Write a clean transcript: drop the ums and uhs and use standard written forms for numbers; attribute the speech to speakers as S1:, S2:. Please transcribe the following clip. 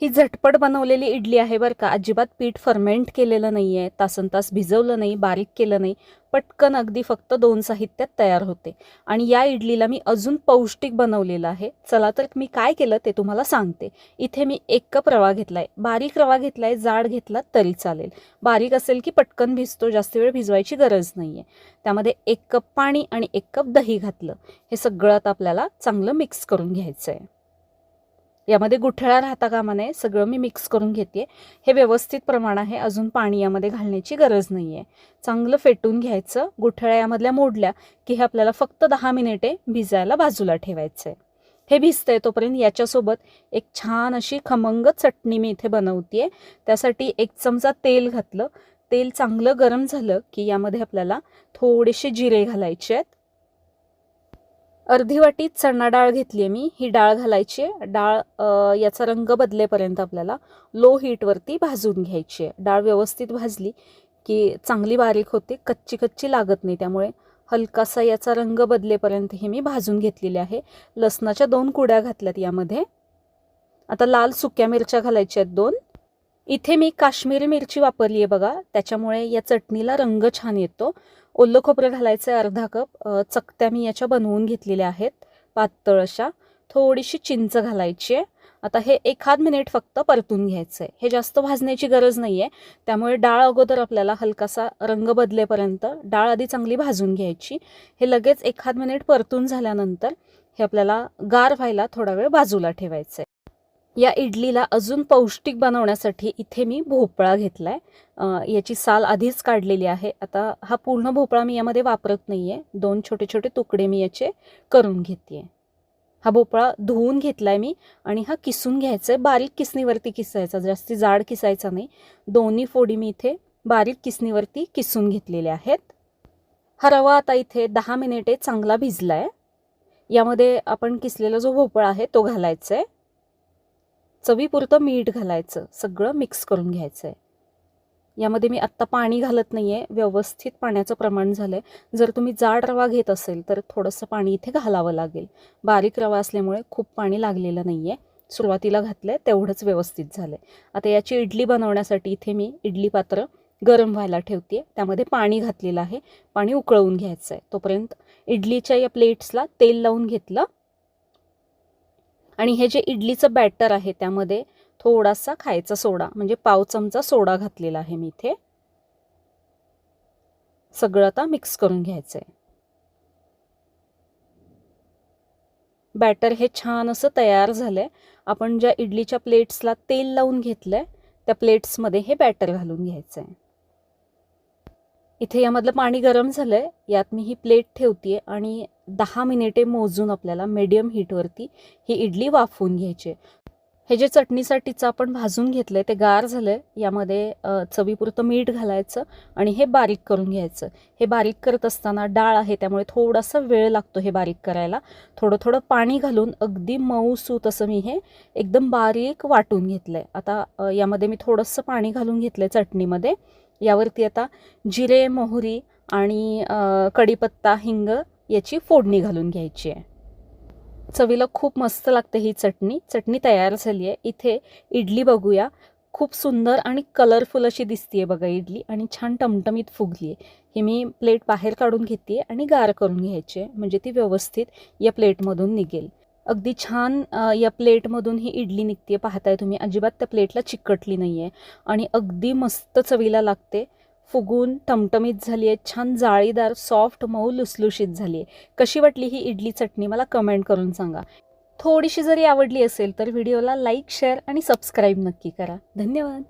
S1: ही झटपट बनवलेली इडली आहे बरं का. अजिबात पीठ फर्मेंट केलेलं नाही आहे, तासनतास भिजवलं नाही, बारीक केलं नाही. पटकन अगदी फक्त 2 साहित्यात तयार होते. आणि या इडलीला मी अजून पौष्टिक बनवलेलं आहे. चला तर मी काय केलं ते तुम्हाला सांगते. इथे मी 1 कप रवा घेतलाय, बारीक रवा घेतलाय, जाड घेतला तरी चालेल. बारीक असेल की पटकन भिजतो, जास्त वेळ भिजवायची गरज नाही आहे. त्यामध्ये 1 कप पाणी आणि 1 कप दही घातलं. हे सगळं आता आपल्याला चांगलं मिक्स करून घ्यायचं आहे. यामध्ये गुठळ्या राहता कामा नये, सगळं मी मिक्स करून घेते. हे व्यवस्थित प्रमाण आहे, अजून पाणी यामध्ये घालण्याची गरज नाही आहे. चांगलं फेटून घ्यायचं. गुठळ्या यामधल्या मोडल्या की हे आपल्याला फक्त 10 मिनिटे भिजायला बाजूला ठेवायचं आहे. हे भिजतंय तोपर्यंत याच्यासोबत एक छान अशी खमंग चटणी मी इथे बनवते. त्यासाठी 1 चमचा तेल घातलं. तेल चांगलं गरम झालं की यामध्ये आपल्याला थोडेसे जिरे घालायचे आहेत. अर्धी वाटी चणा डाळ घेतली आहे मी. ही डाळ घालायची आहे. डाळ याचा रंग बदलेपर्यंत आपल्याला लो हीटवरती भाजून घ्यायची आहे. डाळ व्यवस्थित भाजली की चांगली बारीक होते, कच्ची कच्ची लागत नाही. त्यामुळे हलकासा याचा रंग बदलेपर्यंत हे मी भाजून घेतलेले आहे. लसणाच्या 2 कुड्या घातल्यात यामध्ये. आता लाल सुक्या मिरच्या घालायच्या आहेत 2. इथे मी काश्मीरी मिरची वापरली आहे बघा, त्याच्यामुळे या चटणीला रंग छान येतो. ओलं खोबरं घालायचं आहे अर्धा कप. चकत्या मी याच्या बनवून घेतलेल्या आहेत पातळ अशा. थोडीशी चिंच घालायची आहे. आता हे 1 मिनिट फक्त परतून घ्यायचं आहे. हे जास्त भाजण्याची गरज नाही आहे. त्यामुळे डाळ अगोदर आपल्याला हलकासा रंग बदलेपर्यंत डाळ आधी चांगली भाजून घ्यायची. हे लगेच 1 मिनिट परतून झाल्यानंतर हे आपल्याला गार व्हायला थोडा वेळ बाजूला ठेवायचं आहे. या इडलीला अजून पौष्टिक बनवण्यासाठी इथे मी भोपळा घेतलाय. याची साल आधीच काढलेली आहे. आता हा पूर्ण भोपळा मी यामध्ये वापरत नाहीये. 2 छोटे छोटे तुकडे मी याचे करून घेते. हा भोपळा धुवून घेतलाय मी आणि हा किसून घ्यायचा आहे. बारीक किसणीवरती किसायचा, जास्ती जाड किसायचा नाही. दोन्ही फोडी मी इथे बारीक किसणीवरती किसून घेतलेल्या आहेत. हा रवा आता इथे 10 मिनिटे चांगला भिजलाय. यामध्ये आपण किसलेला जो भोपळा आहे तो घालायचा आहे. चवीपुरतं मीठ घालायचं. सगळं मिक्स करून घ्यायचं आहे. यामध्ये मी आत्ता पाणी घालत नाही आहे. व्यवस्थित पाण्याचं प्रमाण झालं आहे. जर तुम्ही जाड रवा घेत असेल तर थोडंसं पाणी इथे घालावं लागेल. बारीक रवा असल्यामुळे खूप पाणी लागलेलं नाही आहे. सुरुवातीला घातलं आहे तेवढंच व्यवस्थित झालं आहे. आता याची इडली बनवण्यासाठी इथे मी इडली पात्र गरम व्हायला ठेवते. त्यामध्ये पाणी घातलेलं आहे. पाणी उकळवून घ्यायचं आहे. तोपर्यंत इडलीच्या या प्लेट्सला तेल लावून घेतलं आणि हे जे इडलीचं बॅटर आहे त्यामध्ये थोडासा खायचा सोडा म्हणजे पाव चमचा सोडा घातलेला आहे मी इथे. सगळं आता मिक्स करून घ्यायचं आहे. बॅटर हे छान असं तयार झालंय. आपण ज्या इडलीच्या प्लेट्सला तेल लावून घेतलंय त्या प्लेट्समध्ये हे बॅटर घालून घ्यायचं आहे. इथे यामधलं पाणी गरम झालंय. यात मी ही प्लेट ठेवते आणि 10 मिनिटे मोजून आपल्याला मीडियम हीटवरती ही इडली वाफवून घ्यायची. हे जे चटणीसाठीचं आपण भाजून घेतलंय ते गार झालंय. यामध्ये चवीपुरतं मीठ घालायचं आणि हे बारीक करून घ्यायचं. हे बारीक करत असताना डाळ आहे त्यामुळे थोडासा वेळ लागतो हे बारीक करायला. थोडं थोडं पाणी घालून अगदी मऊसूत असं मी हे एकदम बारीक वाटून घेतलंय. आता यामध्ये मी थोडंसं पाणी घालून घेतलंय चटणीमध्ये. यावरती आता जिरे, मोहरी आणि कढीपत्ता, हिंग याची फोडणी घालून घ्यायची आहे. चवीला खूप मस्त लागते ही चटणी. चटणी तयार झाली आहे. इथे इडली बघूया. खूप सुंदर आणि कलरफुल अशी दिसतीये बघा इडली आणि छान टमटमीत फुगली आहे. ही मी प्लेट बाहेर काढून घेते आणि गार करून घ्यायची आहे म्हणजे ती व्यवस्थित या प्लेटमधून निघेल. अगदी छान या प्लेटमधून ही इडली निघते. पाहताय तुम्ही, अजिबात त्या प्लेटला चिकटली नाही आहे आणि अगदी मस्त चवीला लागते. फुगून टमटमीत झाली आहे, छान जाळीदार, सॉफ्ट, मऊ, लुसलुशीत झाली आहे. कशी वाटली ही इडली चटणी मला कमेंट करून सांगा. थोडीशी जरी आवडली असेल तर व्हिडिओला लाईक, शेअर आणि सबस्क्राईब नक्की करा. धन्यवाद.